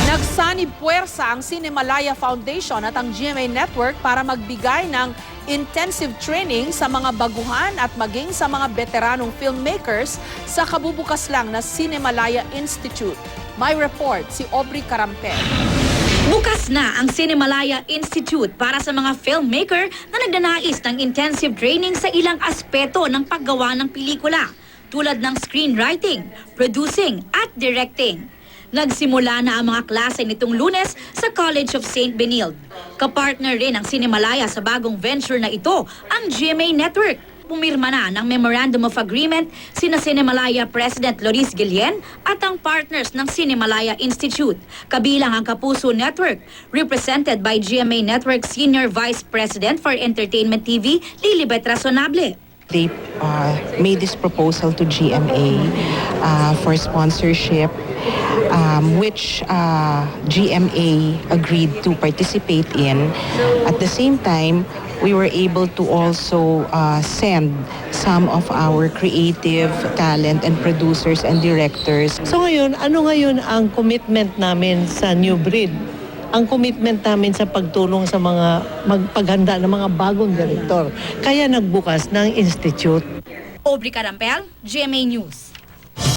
Nagsanib puwersa ang Cinemalaya Foundation at ang GMA Network para magbigay ng intensive training sa mga baguhan at maging sa mga veteranong filmmakers sa kabubukas lang na Cinemalaya Institute. May report si Aubrey Carampel. Bukas na ang Cinemalaya Institute para sa mga filmmaker na nagdanais ng intensive training sa ilang aspeto ng paggawa ng pelikula, tulad ng screenwriting, producing at directing. Nagsimula na ang mga klase nitong Lunes sa College of St. Benilde. Kapartner rin ang Cinemalaya sa bagong venture na ito, ang GMA Network. Pumirma na ng Memorandum of Agreement sina Cinemalaya President Loris Guillen at ang partners ng Cinemalaya Institute, kabilang ang Kapuso Network, represented by GMA Network Senior Vice President for Entertainment TV, Lilibet Razonable. They made this proposal to GMA for sponsorship, which GMA agreed to participate in. At the same time, we were able to also send some of our creative talent and producers and directors. So ngayon, ano ngayon ang commitment namin sa New Breed? Ang commitment namin sa pagtulong sa mga magpaghanda ng mga bagong direktor. Kaya nagbukas ng institute. Aubrey Carampel, GMA News.